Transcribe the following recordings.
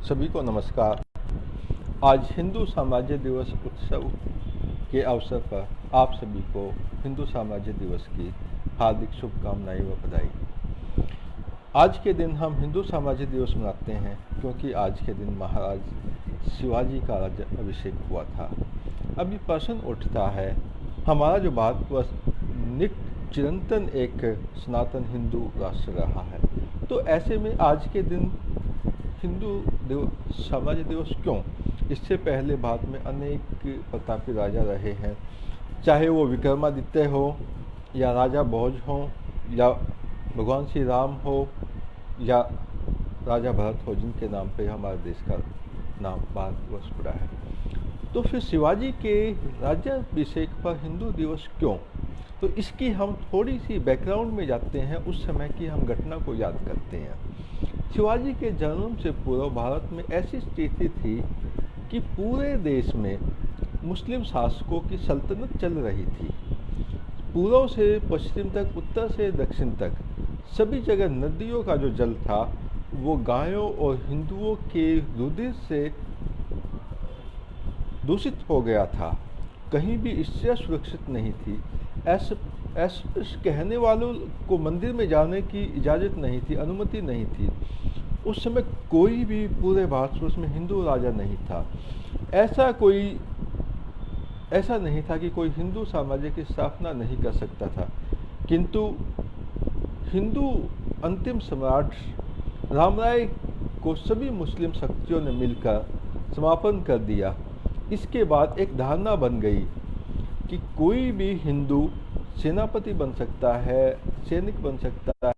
सभी को नमस्कार। आज हिंदू साम्राज्य दिवस उत्सव के अवसर पर आप सभी को हिंदू साम्राज्य दिवस की हार्दिक शुभकामनाएं व बधाई। आज के दिन हम हिंदू साम्राज्य दिवस मनाते हैं क्योंकि आज के दिन महाराज शिवाजी का राज्याभिषेक हुआ था। अभी प्रश्न उठता है, हमारा जो भारतवर्ष चिरंतन एक सनातन हिंदू राष्ट्र रहा है, तो ऐसे में आज के दिन हिंदू साम्राज्य दिवस क्यों? इससे पहले भारत में अनेक प्रतापी राजा रहे हैं, चाहे वो विक्रमादित्य हो या राजा भोज हो या भगवान श्री राम हो या राजा भरत हो, जिनके नाम पे हमारे देश का नाम भारतवर्ष पड़ा है। तो फिर शिवाजी के राज्याभिषेक पर हिंदू दिवस क्यों? तो इसकी हम थोड़ी सी बैकग्राउंड में जाते हैं, उस समय की हम घटना को याद करते हैं। शिवाजी के जन्म से पूर्व भारत में ऐसी स्थिति थी कि पूरे देश में मुस्लिम शासकों की सल्तनत चल रही थी। पूर्व से पश्चिम तक, उत्तर से दक्षिण तक सभी जगह नदियों का जो जल था वो गायों और हिंदुओं के रुधिर से दूषित हो गया था। कहीं भी स्त्रियां सुरक्षित नहीं थी। ऐसे कहने वालों को मंदिर में जाने की इजाज़त नहीं थी, अनुमति नहीं थी। उस समय कोई भी पूरे भारतवर्ष में हिंदू राजा नहीं था। ऐसा नहीं था कि कोई हिंदू साम्राज्य की स्थापना नहीं कर सकता था। किंतु हिंदू अंतिम सम्राट रामराय को सभी मुस्लिम शक्तियों ने मिलकर समापन कर दिया। इसके बाद एक धारणा बन गई कि कोई भी हिंदू सेनापति बन सकता है, सैनिक बन सकता है,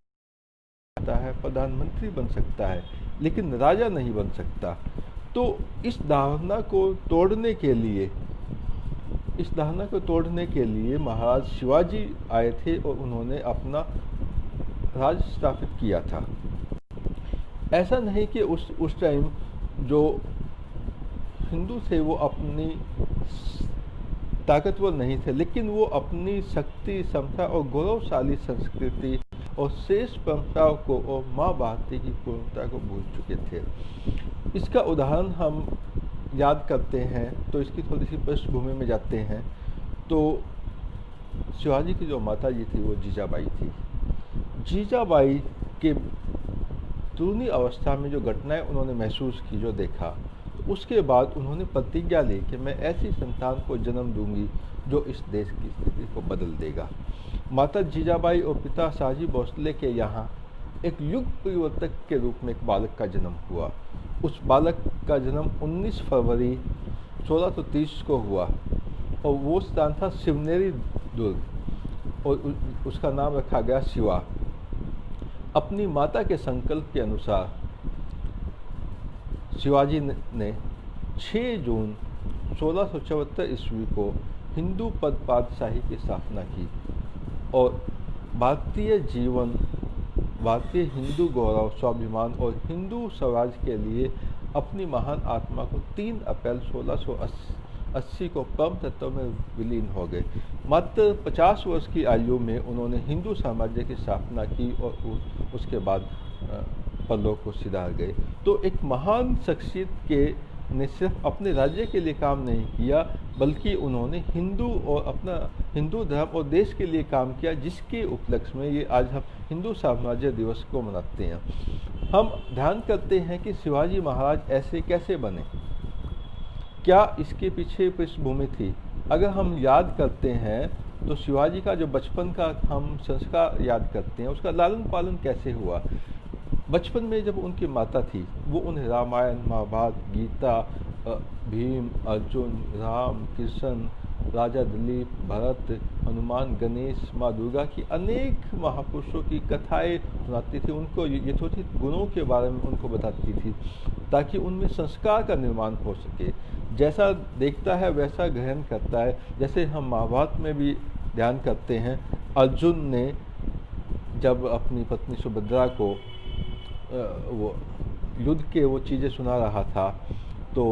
प्रधानमंत्री बन सकता है, लेकिन राजा नहीं बन सकता। तो इस धारणा को तोड़ने के लिए महाराज शिवाजी आए थे और उन्होंने अपना राज स्थापित किया था। ऐसा नहीं कि उस टाइम जो हिंदू थे वो अपनी ताकतवर नहीं थे, लेकिन वो अपनी शक्ति, समता और गौरवशाली संस्कृति और शेष परंपराओं को और माँ भारती की पूर्णता को भूल चुके थे। इसका उदाहरण हम याद करते हैं तो इसकी थोड़ी सी पृष्ठभूमि में जाते हैं। तो शिवाजी की जो माता जी थी वो जीजाबाई थी। जीजाबाई के तरूणी अवस्था में जो घटनाएं उन्होंने महसूस की, जो देखा, तो उसके बाद उन्होंने प्रतिज्ञा ली कि मैं ऐसी संतान को जन्म दूंगी जो इस देश की स्थिति को बदल देगा। माता जीजाबाई और पिता शाहजी भोसले के यहाँ एक युग परिवर्तक के रूप में एक बालक का जन्म हुआ। उस बालक का जन्म 19 फरवरी 1630 को हुआ और वो स्थान था शिवनेरी दुर्ग और उसका नाम रखा गया शिवा। अपनी माता के संकल्प के अनुसार शिवाजी ने 6 जून 1674 ईस्वी को हिंदू पद पातशाही की स्थापना की और भारतीय जीवन, भारतीय हिंदू गौरव, स्वाभिमान और हिंदू स्वराज के लिए अपनी महान आत्मा को 3 अप्रैल 1680 को परम तत्व में विलीन हो गए। मात्र 50 वर्ष की आयु में उन्होंने हिंदू साम्राज्य की स्थापना की और उसके बाद परलोक को सिधार गए। तो एक महान शख्सियत के ने सिर्फ अपने राज्य के लिए काम नहीं किया, बल्कि उन्होंने हिंदू और अपना हिंदू धर्म और देश के लिए काम किया, जिसके उपलक्ष्य में ये आज हम हिंदू साम्राज्य दिवस को मनाते हैं। हम ध्यान करते हैं कि शिवाजी महाराज ऐसे कैसे बने, क्या इसके पीछे पृष्ठभूमि थी। अगर हम याद करते हैं तो शिवाजी का जो बचपन का हम संस्कार याद करते हैं, उसका लालन पालन कैसे हुआ। बचपन में जब उनकी माता थी वो उन्हें रामायण, महाभारत, गीता, भीम, अर्जुन, राम, कृष्ण, राजा दिलीप, भरत, हनुमान, गणेश, माँ दुर्गा की अनेक महापुरुषों की कथाएं सुनाती थी। उनको यथोचित गुणों के बारे में उनको बताती थी ताकि उनमें संस्कार का निर्माण हो सके। जैसा देखता है वैसा ग्रहण करता है। जैसे हम महाभारत में भी ध्यान करते हैं, अर्जुन ने जब अपनी पत्नी सुभद्रा को वो युद्ध के वो चीज़ें सुना रहा था तो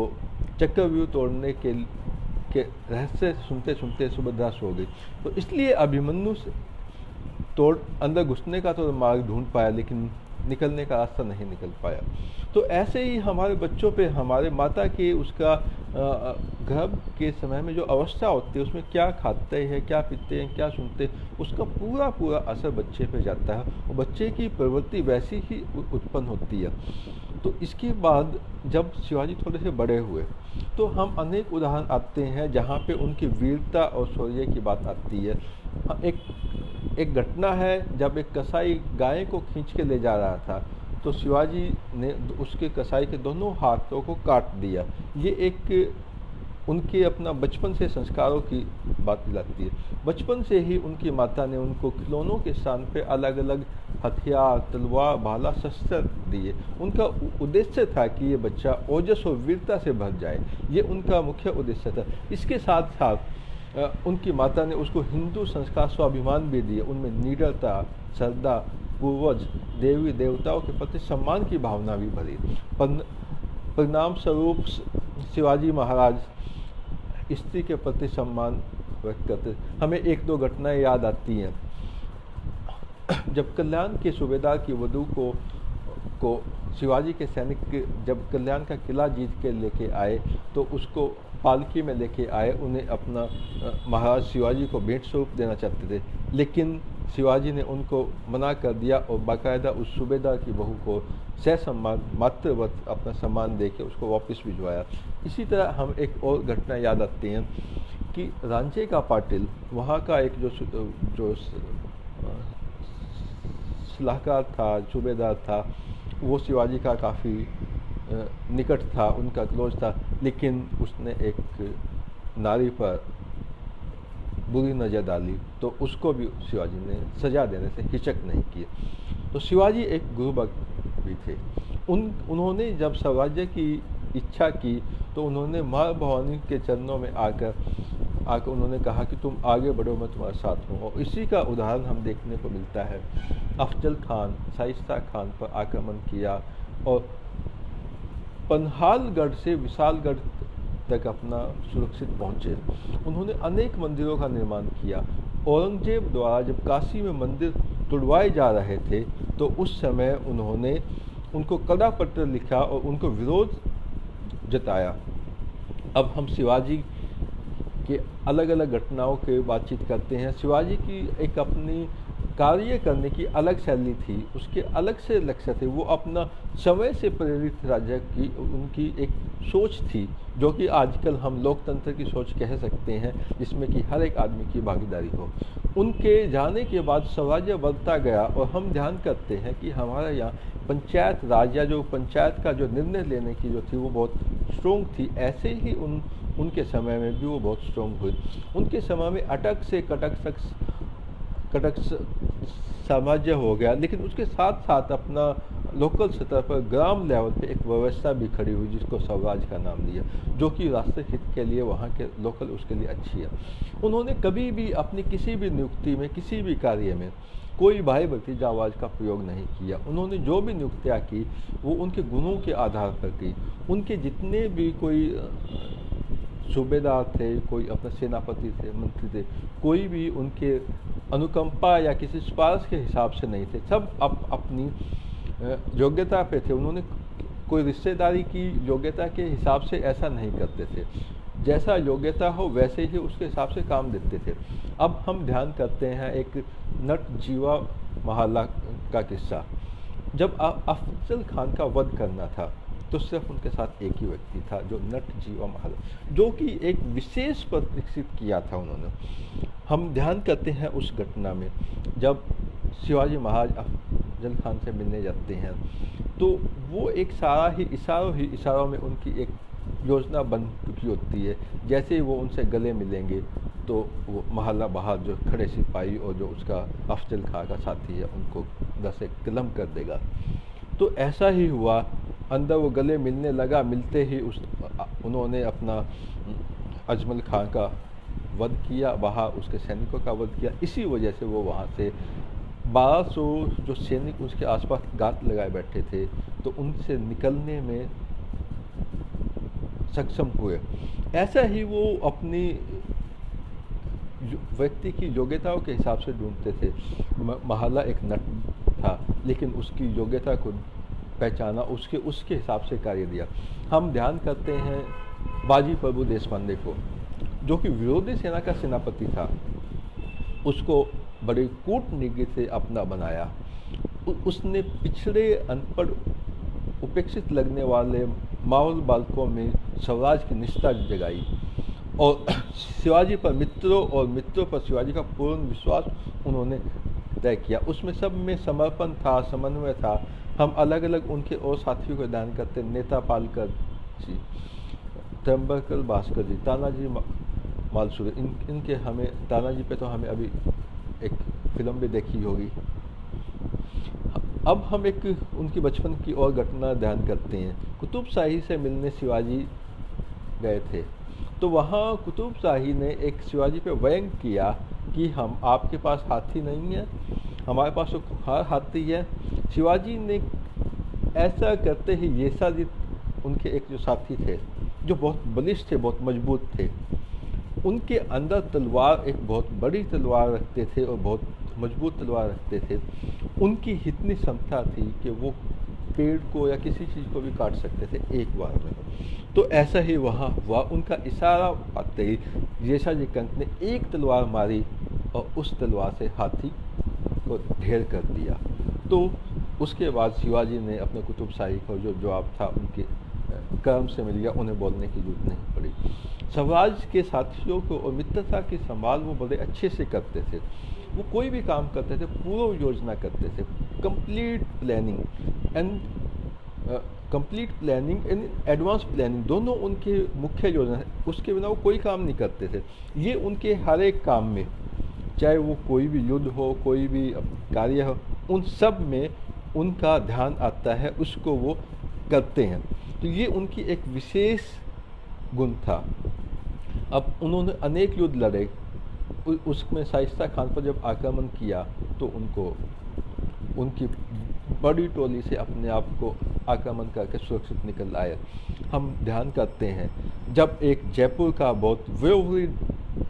चक्रव्यूह तोड़ने के रहस्य सुनते सुनते सुभद्रा सो गई। तो इसलिए अभिमन्यु से अंदर घुसने का तो मार्ग ढूंढ पाया, लेकिन निकलने का रास्ता नहीं निकल पाया। तो ऐसे ही हमारे बच्चों पे हमारे माता के उसका गर्भ के समय में जो अवस्था होती है उसमें क्या खाते हैं, क्या पीते हैं, क्या सुनते हैं, उसका पूरा पूरा असर बच्चे पे जाता है और बच्चे की प्रवृत्ति वैसी ही उत्पन्न होती है। तो इसके बाद जब शिवाजी थोड़े से बड़े हुए तो हम अनेक उदाहरण आते हैं जहाँ पे उनकी वीरता और शौर्य की बात आती है। एक एक घटना है जब एक कसाई गाय को खींच के ले जा रहा था तो शिवाजी ने उसके कसाई के दोनों हाथों को काट दिया। ये एक उनके अपना बचपन से संस्कारों की बात दिलाती है। बचपन से ही उनकी माता ने उनको खिलौनों के स्थान पे अलग अलग हथियार, तलवार, भाला, शस्त्र दिए। उनका उद्देश्य था कि ये बच्चा ओजस और वीरता से भर जाए, ये उनका मुख्य उद्देश्य था। इसके साथ साथ उनकी माता ने उसको हिंदू संस्कार, स्वाभिमान भी दिए। उनमें निडरता, श्रद्धा, पूर्वज, देवी देवताओं के प्रति सम्मान की भावना भी भरी। परिणाम स्वरूप शिवाजी महाराज स्त्री के प्रति सम्मान व्यक्त करते। हमें एक दो घटनाएं याद आती हैं। जब कल्याण के सूबेदार की वधू को शिवाजी के सैनिक जब कल्याण का किला जीत के लेके आए तो उसको पालकी में लेके आए, उन्हें अपना महाराज शिवाजी को भेंट स्वरूप देना चाहते थे, लेकिन शिवाजी ने उनको मना कर दिया और बाकायदा उस सूबेदार की बहू को ससम्मान मातृवत अपना सम्मान दे के उसको वापस भिजवाया। इसी तरह हम एक और घटना याद आती हैं कि रांचे का पाटिल वहाँ का एक जो सलाहकार था, सूबेदार था, वो शिवाजी का काफ़ी निकट था, उनका क्लोज था, लेकिन उसने एक नारी पर बुरी नज़र डाली तो उसको भी शिवाजी ने सजा देने से हिचक नहीं की। तो शिवाजी एक गुरु भक्त भी थे। उन्होंने जब स्वराज्य की इच्छा की तो उन्होंने माँ भवानी के चरणों में आकर उन्होंने कहा कि तुम आगे बढ़ो, मैं तुम्हारे साथ हूँ। और इसी का उदाहरण हम देखने को मिलता है। अफजल खान शाइस्ता खान पर आक्रमण किया और पन्हालगढ़ से विशालगढ़ तक अपना सुरक्षित पहुँचे। उन्होंने अनेक मंदिरों का निर्माण किया। औरंगजेब द्वारा जब काशी में मंदिर तुड़वाए जा रहे थे तो उस समय उन्होंने उनको कड़ा पत्र लिखा और उनको विरोध जताया। अब हम शिवाजी के अलग अलग घटनाओं के बातचीत करते हैं। शिवाजी की एक अपनी कार्य करने की अलग शैली थी, उसके अलग से लक्ष्य थे। वो अपना समय से प्रेरित राज्य की उनकी एक सोच थी जो कि आजकल हम लोकतंत्र की सोच कह सकते हैं, जिसमें कि हर एक आदमी की भागीदारी हो। उनके जाने के बाद स्वराज्य बढ़ता गया और हम ध्यान करते हैं कि हमारे यहाँ पंचायत राज या जो पंचायत का जो निर्णय लेने की जो थी वो बहुत स्ट्रोंग थी। ऐसे ही उनके समय में भी वो बहुत स्ट्रोंग हुई। उनके समय में अटक से कटक साम्राज्य हो गया, लेकिन उसके साथ साथ अपना लोकल सतह पर ग्राम लेवल पे एक व्यवस्था भी खड़ी हुई जिसको स्वराज का नाम दिया, जो कि राष्ट्रीय हित के लिए वहाँ के लोकल उसके लिए अच्छी है। उन्होंने कभी भी अपनी किसी भी नियुक्ति में, किसी भी कार्य में कोई भाई भतीजावाज का प्रयोग नहीं किया। उन्होंने जो भी नियुक्तियाँ की वो उनके गुणों के आधार पर की। उनके जितने भी कोई सूबेदार थे, कोई अपने सेनापति थे, मंत्री थे, कोई भी उनके अनुकंपा या किसी सिफारिश के हिसाब से नहीं थे। सब अपनी योग्यता पे थे। उन्होंने कोई रिश्तेदारी की योग्यता के हिसाब से ऐसा नहीं करते थे। जैसा योग्यता हो वैसे ही उसके हिसाब से काम देते थे। अब हम ध्यान करते हैं एक नटजीवा महल्ला का किस्सा। जब अफजल खान का वध करना था तो सिर्फ उनके साथ एक ही व्यक्ति था, जो नटजीवा महल्ला, जो कि एक विशेष पद विकसित किया था उन्होंने। हम ध्यान करते हैं उस घटना में जब शिवाजी महाराज अफजल खान से मिलने जाते हैं तो वो एक सारा ही इशारों में उनकी एक योजना बन चुकी होती है। जैसे ही वो उनसे गले मिलेंगे तो वो महल्ला बाहर जो खड़े सिपाही और जो उसका अफजल खान का साथी है उनको दसे कलम कर देगा। तो ऐसा ही हुआ। अंदर वो गले मिलने लगा, मिलते ही उन्होंने अपना अजमल खान का वध किया, वहाँ उसके सैनिकों का वध किया। इसी वजह से वो वहाँ से 1200 जो सैनिक उसके आसपास घात लगाए बैठे थे तो उनसे निकलने में सक्षम हुए। ऐसा ही वो अपनी व्यक्ति की योग्यताओं के हिसाब से ढूंढते थे। महल्ला एक नट था, लेकिन उसकी योग्यता को पहचाना, उसके उसके हिसाब से कार्य दिया। हम ध्यान करते हैं बाजी प्रभु देशपांडे को, जो कि विरोधी सेना का सेनापति था, उसको बड़ी कूटनीति से अपना बनाया। उसने पिछड़े, अनपढ़, उपेक्षित लगने वाले माहौल बालकों में स्वराज की निष्ठा जगाई और शिवाजी पर मित्रों और मित्रों पर शिवाजी का पूर्ण विश्वास उन्होंने तय किया। उसमें सब में समर्पण था, समन्वय था। हम अलग अलग उनके और साथियों को दान करते, नेता पालकर जी, त्र्यंबकर भास्कर जी, तानाजी मालसूरे, इनके हमें, तानाजी पे तो हमें अभी एक फिल्म भी देखी होगी। अब हम एक उनकी बचपन की और घटना ध्यान करते हैं। कुतुब शाही से मिलने शिवाजी गए थे, तो वहाँ कुतुब शाही ने एक शिवाजी पे व्यंग किया कि हम, आपके पास हाथी नहीं है, हमारे पास तो हाथी है। शिवाजी ने ऐसा करते ही येसाजी, उनके एक जो साथी थे, जो बहुत बलिष्ठ थे, बहुत मजबूत थे, उनके अंदर तलवार, एक बहुत बड़ी तलवार रखते थे और बहुत मजबूत तलवार रखते थे। उनकी इतनी क्षमता थी कि वो पेड़ को या किसी चीज़ को भी काट सकते थे एक बार में। तो ऐसा ही वहाँ हुआ, उनका इशारा पाते ही येसाजी कंक ने एक तलवार मारी और उस तलवार से हाथी को ढेर कर दिया। तो उसके बाद शिवाजी ने अपने कुतुब शाही को जो जवाब था उनके कर्म से मिल गया, उन्हें बोलने की जरूरत नहीं पड़ी। स्वराज के साथियों को और मित्रता की संभाल वो बड़े अच्छे से करते थे। वो कोई भी काम करते थे पूर्व योजना करते थे, complete planning and advance planning, दोनों उनके मुख्य योजना है। उसके बिना वो कोई काम नहीं करते थे। ये उनके हर एक काम में, चाहे वो कोई भी युद्ध हो, कोई भी कार्य हो, उन सब में उनका ध्यान आता है, उसको वो करते हैं। तो ये उनकी एक विशेष गुण था। अब उन्होंने अनेक युद्ध लड़े, उसमें शाइस्ता खान पर जब आक्रमण किया तो उनको, उनकी बड़ी टोली से अपने आप को आक्रमण करके सुरक्षित निकल आए। हम ध्यान करते हैं जब एक जयपुर का बहुत व्यवहारी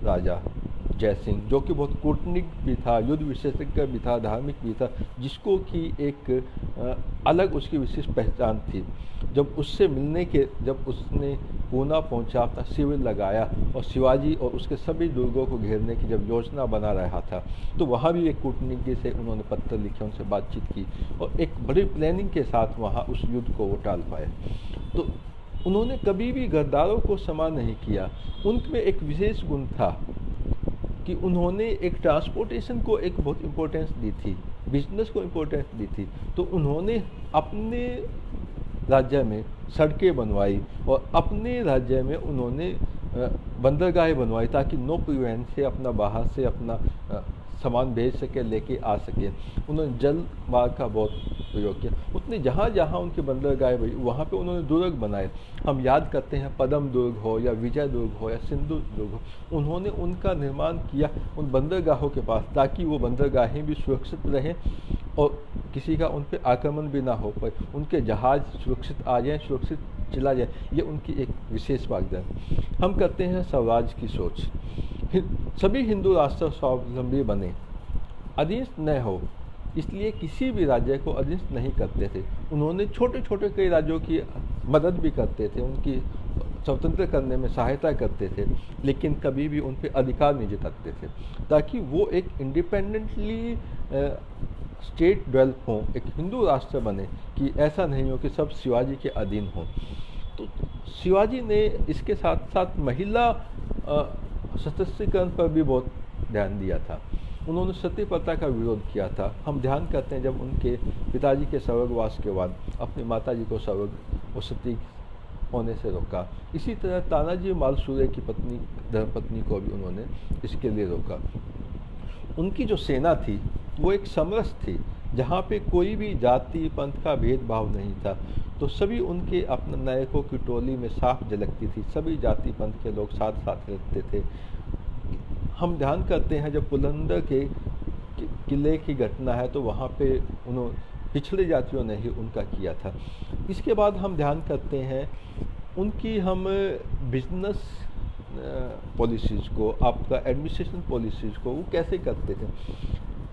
राजा जय सिंह, जो कि बहुत कूटनीतिक भी था, युद्ध विशेषज्ञ भी था, धार्मिक भी था, जिसको कि एक अलग उसकी विशेष पहचान थी, जब उससे मिलने के, जब उसने पूना पहुंचा, अपना शिविर लगाया और शिवाजी और उसके सभी दुर्गों को घेरने की जब योजना बना रहा था, तो वहाँ भी एक कूटनीति से उन्होंने पत्र लिखे, उनसे बातचीत की और एक बड़ी प्लानिंग के साथ वहाँ उस युद्ध को वो टाल पाए। तो उन्होंने कभी भी गद्दारों को क्षमा नहीं किया। उनमें एक विशेष गुण था कि उन्होंने एक ट्रांसपोर्टेशन को एक बहुत इम्पोर्टेंस दी थी, बिजनेस को इम्पोर्टेंस दी थी। तो उन्होंने अपने राज्य में सड़कें बनवाई और अपने राज्य में उन्होंने बंदरगाहें बनवाई, ताकि नो परिवहन से अपना बाहर से अपना सामान भेज सके, लेके आ सके। उन्होंने जल मार्ग का बहुत प्रयोग किया। उसने जहाँ जहाँ उनके बंदरगाहें बनी, वहाँ पे उन्होंने दुर्ग बनाए। हम याद करते हैं पद्म दुर्ग हो या विजय दुर्ग हो या सिंधु दुर्ग हो, उन्होंने उनका निर्माण किया उन बंदरगाहों के पास, ताकि वो बंदरगाहें भी सुरक्षित रहें और किसी का उन पर आक्रमण भी ना हो पाए, उनके जहाज़ सुरक्षित आ जाएँ, सुरक्षित चला जाए। ये उनकी एक विशेष वागदान। हम करते हैं स्वराज की सोच। सभी हिंदू राष्ट्र स्वावलंबी बने, अधीनस्थ न हो, इसलिए किसी भी राज्य को अधीनस्थ नहीं करते थे। उन्होंने छोटे छोटे कई राज्यों की मदद भी करते थे, उनकी स्वतंत्र करने में सहायता करते थे, लेकिन कभी भी उन पर अधिकार नहीं जताते थे, ताकि वो एक इंडिपेंडेंटली स्टेट डेवलप हो, एक हिंदू राष्ट्र बने, कि ऐसा नहीं हो कि सब शिवाजी के अधीन हो। तो शिवाजी ने इसके साथ साथ महिला सशक्तिकरण पर भी बहुत ध्यान दिया था। उन्होंने सती प्रथा का विरोध किया था। हम ध्यान करते हैं जब उनके पिताजी के स्वर्गवास के बाद अपनी माताजी को स्वर्ग और सती होने से रोका। इसी तरह तानाजी मालसूरे की पत्नी, धर्मपत्नी को भी उन्होंने इसके लिए रोका। उनकी जो सेना थी वो एक समरस थी, जहाँ पे कोई भी जाति पंथ का भेदभाव नहीं था। तो सभी उनके अपने नायकों की टोली में साफ झलकती थी, सभी जाति पंथ के लोग साथ साथ रहते थे। हम ध्यान करते हैं जब बुलंदर के किले की घटना है, तो वहाँ पे उन्होंने पिछड़े जातियों ने ही उनका किया था। इसके बाद हम ध्यान करते हैं उनकी, हम बिजनेस पॉलिसीज़ को, आपका एडमिनिस्ट्रेशन पॉलिसीज़ को वो कैसे करते थे।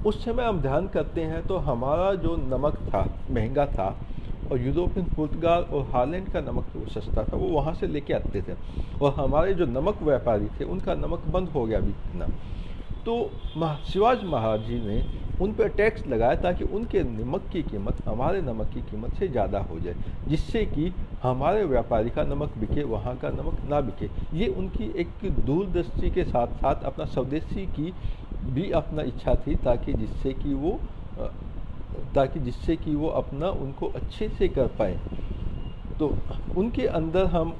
उस समय हम ध्यान करते हैं तो हमारा जो नमक था, महंगा था, और यूरोपियन पुर्तगाल और हालैंड का नमक तो सस्ता था, वो वहाँ से लेके आते थे, और हमारे जो नमक व्यापारी थे उनका नमक बंद हो गया बिकना। तो शिवाजी महाराज जी ने उन पर टैक्स लगाया ताकि उनके नमक की कीमत हमारे नमक की कीमत से ज़्यादा हो जाए, जिससे कि हमारे व्यापारी का नमक बिके, वहाँ का नमक ना बिके। ये उनकी एक दूरदृष्टि के साथ साथ अपना स्वदेशी की भी अपना इच्छा थी, ताकि जिससे कि वो अपना उनको अच्छे से कर पाए। तो उनके अंदर हम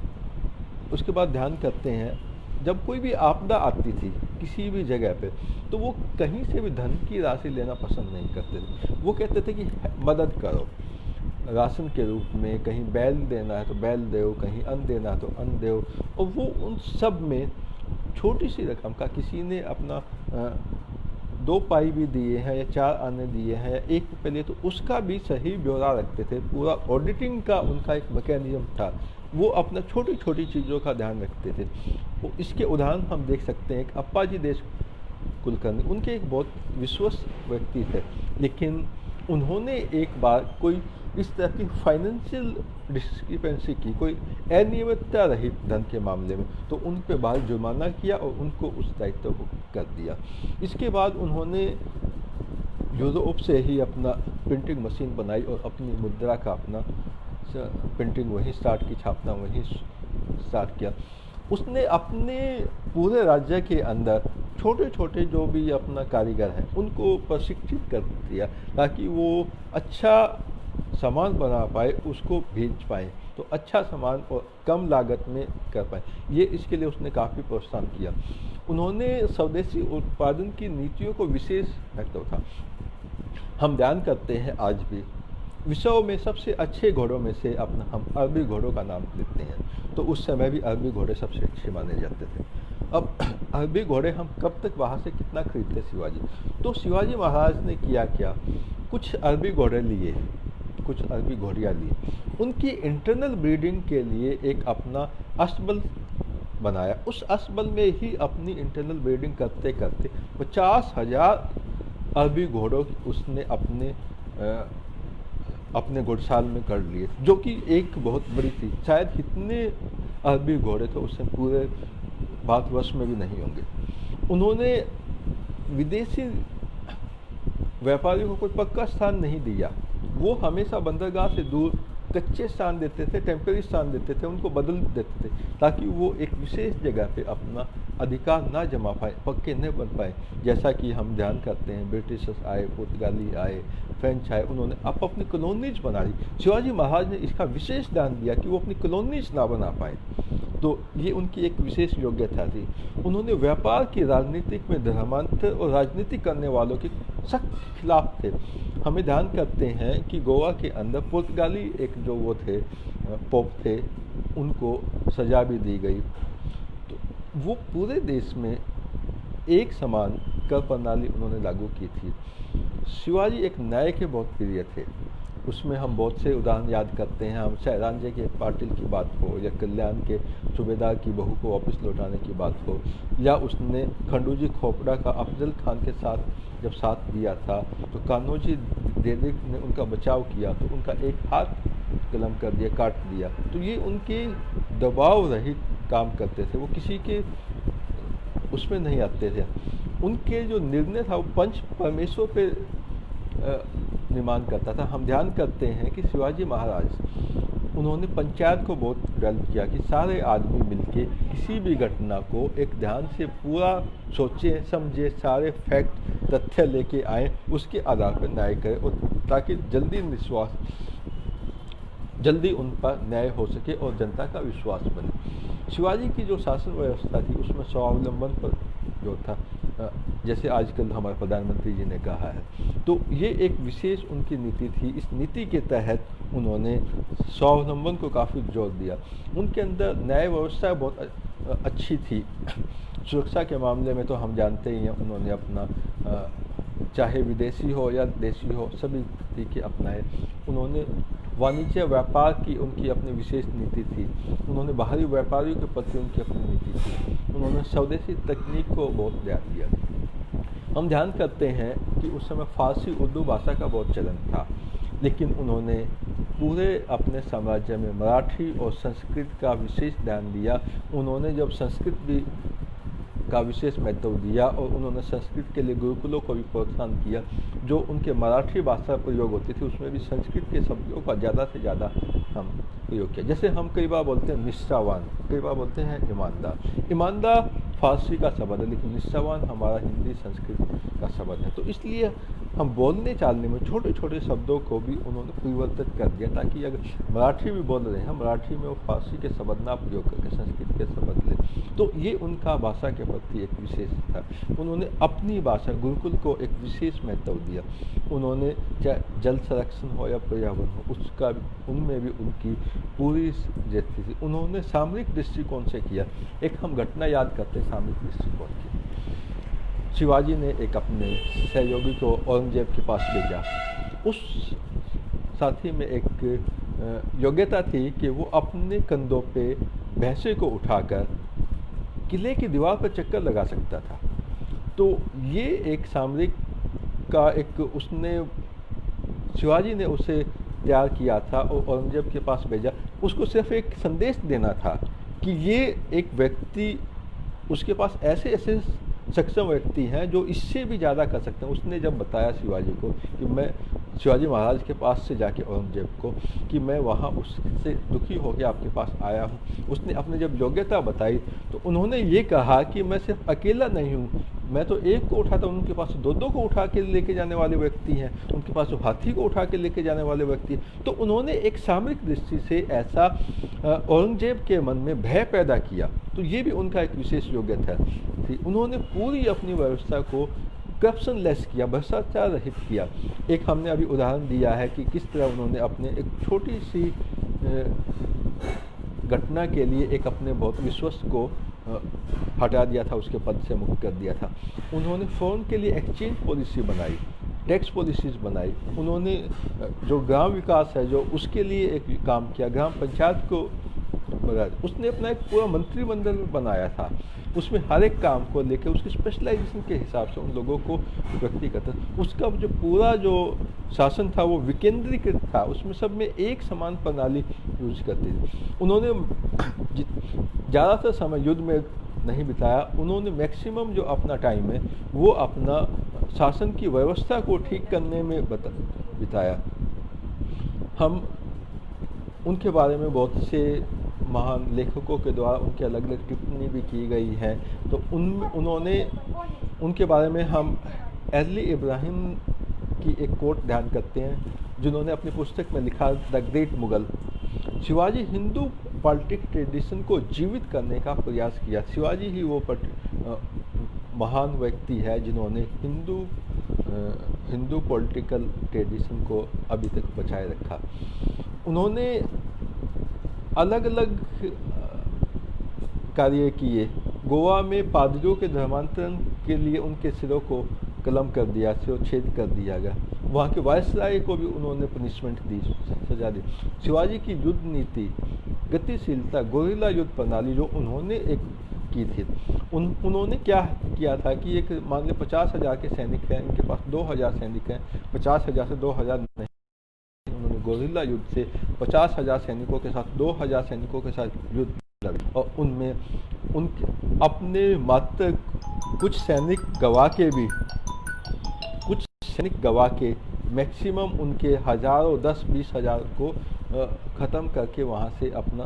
उसके बाद ध्यान करते हैं, जब कोई भी आपदा आती थी किसी भी जगह पे, तो वो कहीं से भी धन की राशि लेना पसंद नहीं करते थे। वो कहते थे कि मदद करो, राशन के रूप में, कहीं बैल देना है तो बैल दो, कहीं अन्न देना है तो अन्न दो। और वो उन सब में छोटी सी रकम का, किसी ने अपना 2 पाई भी दिए हैं या 4 आने दिए हैं या 1 रुपये लिए, तो उसका भी सही ब्यौरा रखते थे। पूरा ऑडिटिंग का उनका एक मैकेनिज्म था, वो अपना छोटी छोटी चीज़ों का ध्यान रखते थे। तो इसके उदाहरण हम देख सकते हैं कि अप्पाजी देश कुलकर्णी, उनके एक बहुत विश्वस्त व्यक्ति थे, लेकिन उन्होंने एक बार कोई इस तरह की फाइनेंशियल डिस्क्रिपेंसी की, कोई अनियमितता रही धन के मामले में, तो उन पे बाहर जुर्माना किया और उनको उस दायित्व को कर दिया। इसके बाद उन्होंने यूरोप से ही अपना प्रिंटिंग मशीन बनाई और अपनी मुद्रा का अपना प्रिंटिंग वहीं स्टार्ट की, छापना वहीं स्टार्ट किया। उसने अपने पूरे राज्य के अंदर छोटे छोटे जो भी अपना कारीगर हैं उनको प्रशिक्षित कर दिया, ताकि वो अच्छा सामान बना पाए, उसको भेज पाए, तो अच्छा सामान और कम लागत में कर पाए। ये इसके लिए उसने काफ़ी प्रोत्साहन किया। उन्होंने स्वदेशी उत्पादन की नीतियों को विशेष महत्व था। हम ध्यान करते हैं आज भी विश्व में सबसे अच्छे घोड़ों में से अपना हम अरबी घोड़ों का नाम लेते हैं, तो उस समय भी अरबी घोड़े सबसे अच्छे माने जाते थे। अब अरबी घोड़े हम कब तक वहाँ से कितना खरीदते शिवाजी, तो शिवाजी महाराज ने किया क्या, कुछ अरबी घोड़े लिए, कुछ अरबी घोड़ियाँ ली, उनकी इंटरनल ब्रीडिंग के लिए एक अपना अस्तबल बनाया। उस अस्तबल में ही अपनी इंटरनल ब्रीडिंग करते करते 50,000 अरबी घोड़ों उसने अपने घुड़साल में कर लिए, जो कि एक बहुत बड़ी थी। शायद कितने अरबी घोड़े थे उससे पूरे भारतवर्ष में भी नहीं होंगे। उन्होंने विदेशी व्यापारियों को कोई पक्का स्थान नहीं दिया, वो हमेशा बंदरगाह से दूर कच्चे स्थान देते थे, टेम्परेरी स्थान देते थे, उनको बदल देते थे, ताकि वो एक विशेष जगह पे अपना अधिकार ना जमा पाए, पक्के न बन पाए। जैसा कि हम ध्यान करते हैं, ब्रिटिशर्स आए, पुर्तगाली आए, फ्रेंच आए, उन्होंने अपनी कॉलोनीज बना ली। शिवाजी महाराज ने इसका विशेष ध्यान दिया कि वो अपनी कॉलोनीज ना बना पाए, तो ये उनकी एक विशेष योग्यता थी। उन्होंने व्यापार की राजनीतिक में धर्मांतर और राजनीति करने वालों के सख्त खिलाफ थे। हमें ध्यान करते हैं कि गोवा के अंदर पुर्तगाली एक जो वो थे पोप थे, उनको सजा भी दी गई। तो वो पूरे देश में एक समान कर प्रणाली उन्होंने लागू की थी। शिवाजी एक न्याय के बहुत प्रिय थे, उसमें हम बहुत से उदाहरण याद करते हैं। हम शहरांजे के पाटिल की बात हो, या कल्याण के सूबेदार की बहू को वापस लौटाने की बात हो, या उसने खंडूजी खोपड़ा का अफजल खान के साथ जब साथ दिया था, तो कान्होजी देवरी ने उनका बचाव किया, तो उनका एक हाथ कलम कर दिया, काट दिया। तो ये उनके दबाव रहित काम करते थे, वो किसी के उसमें नहीं आते थे। उनके जो निर्णय था वो पंच परमेश्वर पे निर्माण करता था। हम ध्यान करते हैं कि शिवाजी महाराज उन्होंने पंचायत को बहुत डेवलप किया कि सारे आदमी मिलके किसी भी घटना को एक ध्यान से पूरा सोचें, समझे, सारे फैक्ट तथ्य लेके आए, उसके आधार पर न्याय करें, और ताकि जल्दी उन पर न्याय हो सके और जनता का विश्वास बने। शिवाजी की जो शासन व्यवस्था थी उसमें स्वावलंबन पर जो था, जैसे आजकल हमारे प्रधानमंत्री जी ने कहा है, तो ये एक विशेष उनकी नीति थी। इस नीति के तहत उन्होंने स्वावलंबन को काफ़ी जोर दिया। उनके अंदर न्याय व्यवस्था बहुत अच्छी थी। सुरक्षा के मामले में तो हम जानते ही हैं, उन्होंने अपना चाहे विदेशी हो या देशी हो सभी तरीके अपनाए। उन्होंने वाणिज्य व्यापार की उनकी अपनी विशेष नीति थी। उन्होंने बाहरी व्यापारियों के प्रति उनकी अपनी नीति थी। उन्होंने स्वदेशी तकनीक को बहुत ध्यान दिया। हम ध्यान करते हैं कि उस समय फारसी उर्दू भाषा का बहुत चलन था, लेकिन उन्होंने पूरे अपने साम्राज्य में मराठी और संस्कृत का विशेष ध्यान दिया। उन्होंने जब संस्कृत भी का विशेष महत्व दिया और उन्होंने संस्कृत के लिए गुरुकुलों को भी प्रोत्साहन किया। जो उनके मराठी भाषा प्रयोग होती थी उसमें भी संस्कृत के शब्दों का ज़्यादा से ज़्यादा हम प्रयोग किया। जैसे हम कई बार बोलते हैं निष्ठावान, कई बार बोलते हैं ईमानदार। ईमानदार फारसी का शब्द है, लेकिन निष्ठावान हमारा हिंदी संस्कृत का शब्द है। तो इसलिए हम बोलने चालने में छोटे छोटे शब्दों को भी उन्होंने परिवर्तित कर दिया, ताकि अगर मराठी भी बोल रहे हैं, मराठी में वो फारसी के शब्द ना प्रयोग करके संस्कृत के शब्द लें। तो ये उनका भाषा के प्रति एक विशेष था। उन्होंने अपनी भाषा गुरुकुल को एक विशेष महत्व दिया। उन्होंने चाहे जल संरक्षण हो या पर्यावरण हो, उसका उनमें भी उनकी पूरी जैसी थी। उन्होंने सामरिक दृष्टिकोण से किया। एक हम घटना याद करते हैं सामरिक दृष्टिकोण की। शिवाजी ने एक अपने सहयोगी को औरंगजेब के पास भेजा। उस साथी में एक योग्यता थी कि वो अपने कंधों पे भैंसे को उठाकर किले की दीवार पर चक्कर लगा सकता था। तो ये एक सामरिक का एक उसने शिवाजी ने उसे तैयार किया था और औरंगजेब के पास भेजा। उसको सिर्फ एक संदेश देना था कि ये एक व्यक्ति, उसके पास ऐसे ऐसे सक्षम व्यक्ति हैं जो इससे भी ज़्यादा कर सकते हैं। उसने जब बताया शिवाजी को कि मैं शिवाजी महाराज के पास से जाके औरंगजेब को कि मैं वहाँ उससे दुखी होकर आपके पास आया हूँ, उसने अपने जब योग्यता बताई तो उन्होंने ये कहा कि मैं सिर्फ अकेला नहीं हूँ, मैं तो एक को उठाता हूँ, उनके पास दो दो को उठा के लेके जाने वाले व्यक्ति हैं, उनके पास हाथी को उठा के लेके जाने वाले व्यक्ति हैं। तो उन्होंने एक सामरिक दृष्टि से ऐसा औरंगजेब के मन में भय पैदा किया। तो ये भी उनका एक विशेष योग्यता थी। उन्होंने पूरी अपनी व्यवस्था को करप्शन लेस किया, भ्रष्टाचार रहित किया। एक हमने अभी उदाहरण दिया है कि किस तरह उन्होंने अपने एक छोटी सी घटना के लिए एक अपने बहुत विश्वस्त को हटा दिया था, उसके पद से मुक्त कर दिया था। उन्होंने फॉरेन के लिए एक्सचेंज पॉलिसी बनाई, टैक्स पॉलिसीज़ बनाई। उन्होंने जो ग्राम विकास है जो उसके लिए एक काम किया, ग्राम पंचायत को बनाया। उसने अपना एक पूरा मंत्रिमंडल बनाया था, उसमें हर एक काम को लेकर उसके स्पेशलाइजेशन के हिसाब से उन लोगों को व्यक्तिगत उसका जो पूरा जो शासन था वो विकेंद्रीकृत था। उसमें सब में एक समान प्रणाली यूज करती थी। उन्होंने ज़्यादातर समय युद्ध में नहीं बिताया। उन्होंने मैक्सिमम जो अपना टाइम है वो अपना शासन की व्यवस्था को ठीक करने में बिताया। हम उनके बारे में बहुत से महान लेखकों के द्वारा उनकी अलग अलग टिप्पणी भी की गई है। तो उन्होंने उनके बारे में हम एर्ली इब्राहिम की एक कोट ध्यान करते हैं, जिन्होंने अपनी पुस्तक में लिखा the great Mughal. Shivaji Hindu politic tradition को जीवित करने का प्रयास किया। शिवाजी ही वो महान व्यक्ति है जिन्होंने हिंदू पॉलिटिकल ट्रेडिशन को अभी तक बचाए रखा। उन्होंने अलग अलग कार्य किए। गोवा में पादरियों के धर्मांतरण के लिए उनके सिरों को कलम कर दिया, सिरोच्छेद कर दिया गया। वहाँ के वायसराय को भी उन्होंने पनिशमेंट दी, सजा दी। शिवाजी की युद्ध नीति, गतिशीलता, गोरिल्ला युद्ध प्रणाली जो उन्होंने एक की थी, उन्होंने क्या किया था कि एक मान लो 50,000 के सैनिक हैं, इनके पास 2,000 सैनिक हैं, 50,000 से 2,000 नहीं, उन्होंने गोरिल्ला युद्ध से 50,000 सैनिकों के साथ 2,000 सैनिकों के साथ युद्ध लड़ा और उनमें उनके अपने मात्र कुछ सैनिक गवा के मैक्सिमम उनके हज़ारों 10-20 हज़ार को ख़त्म करके वहाँ से अपना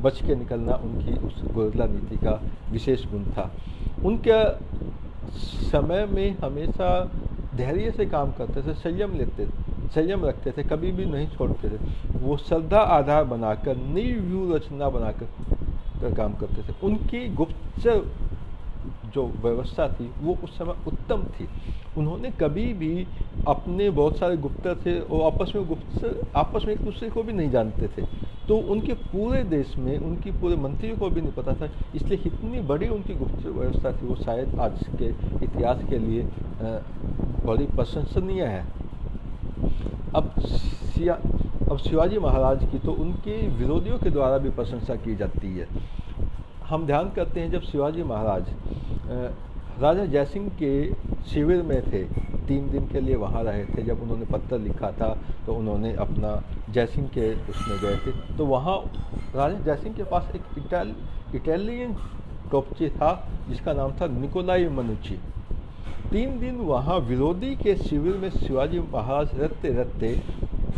बच के निकलना उनकी उस गोरिल्ला नीति का विशेष गुण था। उनके समय में हमेशा धैर्य से काम करते थे, संयम रखते थे, कभी भी नहीं छोड़ते थे। वो श्रद्धा आधार बनाकर नई व्यू रचना बनाकर काम करते थे। उनकी गुप्तचर जो व्यवस्था थी वो उस समय उत्तम थी। उन्होंने कभी भी अपने बहुत सारे गुप्तचर थे और आपस में एक दूसरे को भी नहीं जानते थे। तो उनके पूरे देश में उनकी पूरे मंत्रियों को भी नहीं पता था, इसलिए इतनी बड़ी उनकी गुप्तचर व्यवस्था थी। वो शायद आज के इतिहास के लिए बड़ी प्रशंसनीय है। अब शिवाजी महाराज की तो उनके विरोधियों के द्वारा भी प्रशंसा की जाती है। हम ध्यान करते हैं जब शिवाजी महाराज राजा जयसिंह के शिविर में थे 3 दिन के लिए वहाँ रहे थे। जब उन्होंने पत्र लिखा था तो उन्होंने अपना जयसिंह के उसमें गए थे, तो वहाँ राजा जयसिंह के पास एक इटालियन टोपची था जिसका नाम था निकोलाई मनुची। 3 दिन वहाँ विरोधी के शिविर में शिवाजी महाराज रहते रहते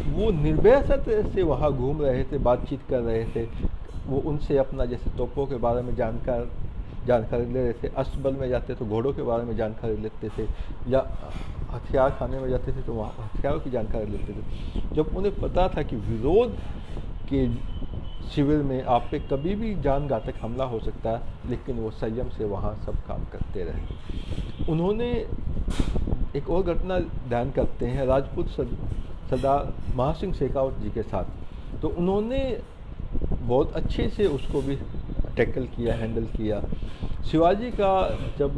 वो निर्भयता से वहाँ घूम रहे थे, बातचीत कर रहे थे। वो उनसे अपना जैसे तोपों के बारे में जानकारी ले रहे थे, अस्तबल में जाते तो घोड़ों के बारे में जानकारी लेते थे, या हथियार खाने में जाते थे तो वहाँ हथियारों की जानकारी लेते थे। जब उन्हें पता था कि विरोध के शिविर में आप पे कभी भी जान घातक हमला हो सकता है, लेकिन वो संयम से वहाँ सब काम करते रहे। उन्होंने एक और घटना ध्यान करते हैं राजपूत सरदार महासिंह शेखावत जी के साथ, तो उन्होंने बहुत अच्छे से उसको भी टैकल किया, हैंडल किया। शिवाजी का जब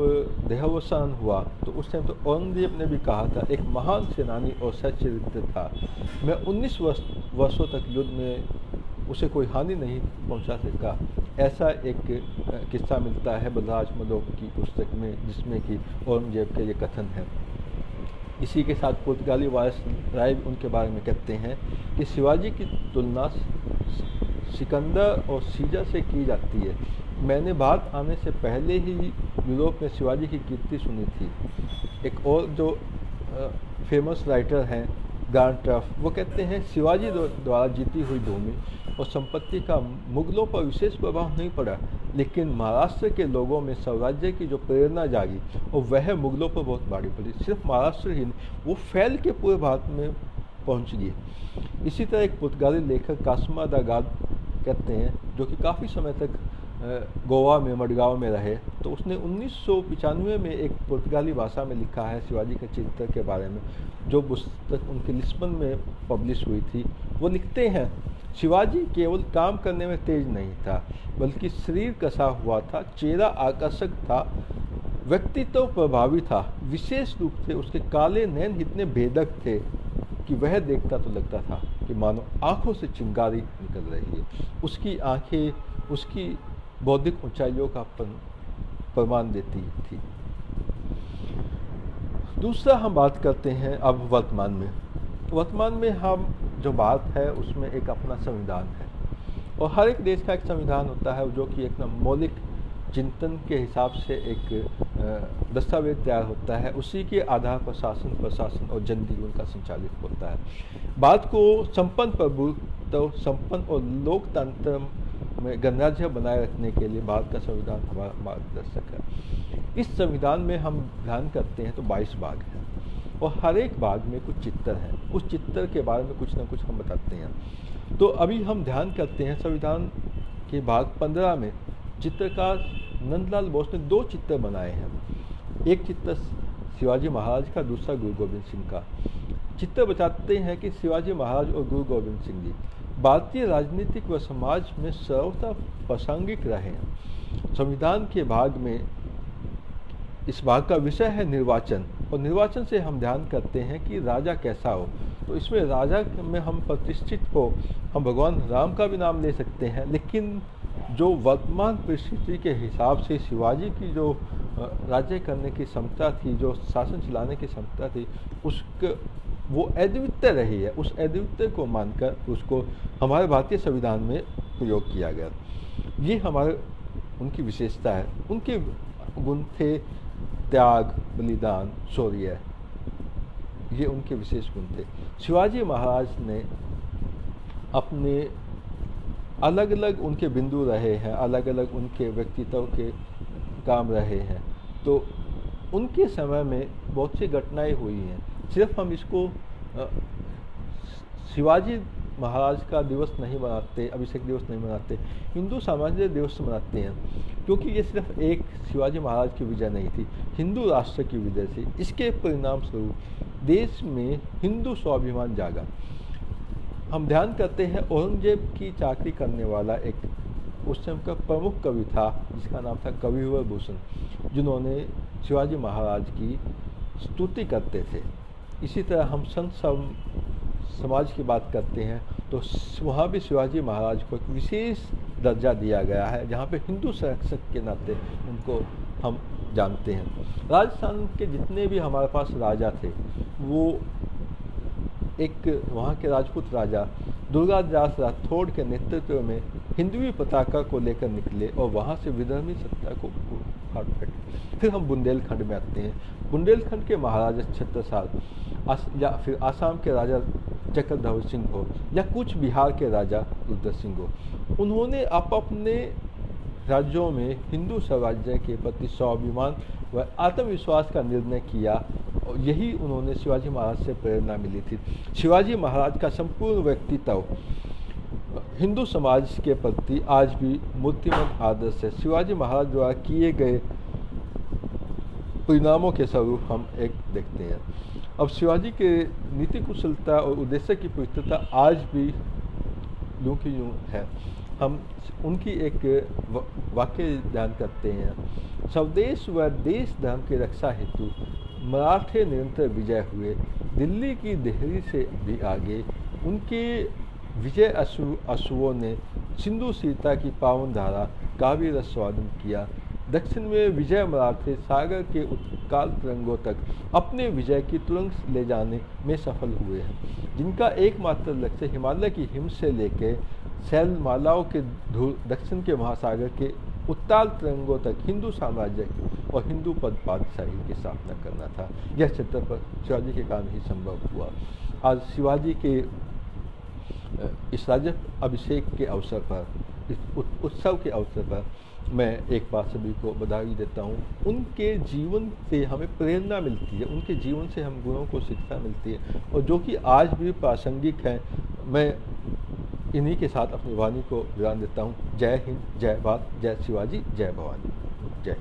देहावसान हुआ तो उस टाइम तो औरंगजेब ने भी कहा था एक महान सेनानी और सच्चरित्र था, मैं 19 वर्षों तक युद्ध में उसे कोई हानि नहीं पहुंचा सका। ऐसा एक किस्सा मिलता है बलराज मलोक की पुस्तक में, जिसमें कि औरंगजेब के ये कथन है। इसी के साथ पुर्तगाली वायसराय उनके बारे में कहते हैं कि शिवाजी की तुलना सिकंदर और सीजर से की जाती है। मैंने भारत आने से पहले ही यूरोप में शिवाजी की कीर्ति सुनी थी। एक और जो फेमस राइटर हैं गार्नटफ, वो कहते हैं शिवाजी द्वारा जीती हुई भूमि और संपत्ति का मुगलों पर विशेष प्रभाव नहीं पड़ा, लेकिन महाराष्ट्र के लोगों में स्वराज्य की जो प्रेरणा जागी और वह मुगलों पर बहुत भारी पड़ी। सिर्फ महाराष्ट्र ही नहीं, वो फैल के पूरे भारत में पहुंच गई। इसी तरह एक पुर्तगाली लेखक कासिम दा गाद कहते हैं, जो कि काफ़ी समय तक गोवा में मडगांव में रहे, तो उसने 1995 में एक पुर्तगाली भाषा में लिखा है शिवाजी के चरित्र के बारे में, जो पुस्तक उनके लिस्बन में पब्लिश हुई थी। वो लिखते हैं, शिवाजी केवल काम करने में तेज नहीं था, बल्कि शरीर कसा हुआ था, चेहरा आकर्षक था, व्यक्तित्व प्रभावी था। विशेष रूप से उसके काले नैन इतने भेदक थे कि वह देखता तो लगता था कि मानो आंखों से चिंगारी निकल रही है। उसकी आंखें उसकी बौद्धिक ऊंचाइयों का प्रमाण देती थी। दूसरा हम बात करते हैं अब वर्तमान में। वर्तमान में हम जो बात है उसमें एक अपना संविधान है, और हर एक देश का एक संविधान होता है जो कि एक मौलिक चिंतन के हिसाब से एक दस्तावेज तैयार होता है। उसी के आधार पर शासन, प्रशासन और जनजीवन का संचालित होता है। बात को संपन्न प्रभुत्व, संपन्न और लोकतंत्र में गणराज्य बनाए रखने के लिए भारत का संविधान हमारा मार्गदर्शक है। इस संविधान में हम ध्यान करते हैं तो 22 भाग हैं, और हर एक भाग में कुछ चित्तर हैं। उस चित्तर के बारे में कुछ ना कुछ हम बताते हैं। तो अभी हम ध्यान करते हैं संविधान के भाग 15 में चित्रकार नंदलाल बोस ने 2 चित्र बनाए हैं। एक चित्र शिवाजी महाराज का, दूसरा गुरु गोविंद सिंह का। चित्र बताते हैं कि शिवाजी महाराज और गुरु गोविंद सिंह जी भारतीय राजनीतिक व समाज में सर्वथा प्रासंगिक रहे हैं। संविधान के भाग में इस भाग का विषय है निर्वाचन, और निर्वाचन से हम ध्यान करते हैं कि राजा कैसा हो। तो इसमें राजा में हम प्रतिष्ठित हो, हम भगवान राम का भी नाम ले सकते हैं, लेकिन जो वर्तमान परिस्थिति के हिसाब से शिवाजी की जो राज्य करने की क्षमता थी, जो शासन चलाने की क्षमता थी, उसके वो अद्वितीय रही है। उस अद्वितीय को मानकर उसको हमारे भारतीय संविधान में प्रयोग किया गया। ये हमारे उनकी विशेषता है। उनके गुण थे त्याग, बलिदान, शौर्य, ये उनके विशेष गुण थे। शिवाजी महाराज ने अपने अलग अलग उनके बिंदु रहे हैं, अलग अलग उनके व्यक्तित्व के काम रहे हैं, तो उनके समय में बहुत सी घटनाएं हुई हैं। सिर्फ हम इसको शिवाजी महाराज का दिवस नहीं मनाते, अभिषेक दिवस नहीं मनाते, हिंदू साम्राज्य दिवस मनाते हैं, क्योंकि ये सिर्फ एक शिवाजी महाराज की विजय नहीं थी, हिंदू राष्ट्र की विजय थी। इसके परिणाम स्वरूप देश में हिंदू स्वाभिमान जागा। हम ध्यान करते हैं औरंगजेब की चाकरी करने वाला एक उस समय का प्रमुख कवि था जिसका नाम था कविवर भूषण, जिन्होंने शिवाजी महाराज की स्तुति करते थे। इसी तरह हम संत समाज की बात करते हैं तो वहाँ भी शिवाजी महाराज को एक विशेष दर्जा दिया गया है, जहाँ पे हिंदू संरक्षक के नाते उनको हम जानते हैं। राजस्थान के जितने भी हमारे पास राजा थे, वो एक वहाँ के राजपूत राजा दुर्गादास राठौड़ के नेतृत्व में हिंदवी पताका को लेकर निकले और वहाँ से विधर्मी सत्ता को उखाड़ फेंके। फिर हम बुंदेलखंड में आते हैं। बुंदेलखंड के महाराजा छत्रसाल या फिर आसाम के राजा चक्रधर सिंह हो या कुछ बिहार के राजा रुद्र सिंह हो, उन्होंने अपने राज्यों में हिंदू स्वराज्य के प्रति स्वाभिमान व आत्मविश्वास का निर्णय किया और यही उन्होंने शिवाजी महाराज से प्रेरणा मिली थी। शिवाजी महाराज का संपूर्ण व्यक्तित्व हिंदू समाज के प्रति आज भी मूर्तिमंत आदर्श है। शिवाजी महाराज द्वारा किए गए परिणामों के स्वरूप हम एक देखते हैं। अब शिवाजी के नीति कुशलता और उद्देश्य की पवित्रता आज भी यूं की यूं है। हम उनकी एक वाक्य ध्यान करते हैं। स्वदेश व देश धर्म की रक्षा हेतु मराठे निरंतर विजय हुए, दिल्ली की देहरी से भी आगे उनके विजय अश्वों ने सिंधु सीता की पावन धारा काव्य रसवादन किया। दक्षिण में विजय मराठे सागर के उत्काल तरंगों तक अपने विजय की तुरंत ले जाने में सफल हुए हैं, जिनका एकमात्र लक्ष्य हिमालय की हिम से लेकर शैलमालाओं के दक्षिण के महासागर के उत्ताल तरंगों तक हिंदू साम्राज्य और हिंदू पद पातशाही की स्थापना करना था। यह छत्रपति शिवाजी के कारण ही संभव हुआ। आज शिवाजी के इस राज्य अभिषेक के अवसर पर, इस उत्सव के अवसर पर मैं एक बार सभी को बधाई देता हूँ। उनके जीवन से हमें प्रेरणा मिलती है, उनके जीवन से हम गुणों को शिक्षा मिलती है और जो कि आज भी प्रासंगिक है। मैं इन्हीं के साथ अपनी वाणी को विराम देता हूँ। जय हिंद, जय भारत, जय शिवाजी, जय भवानी, जय।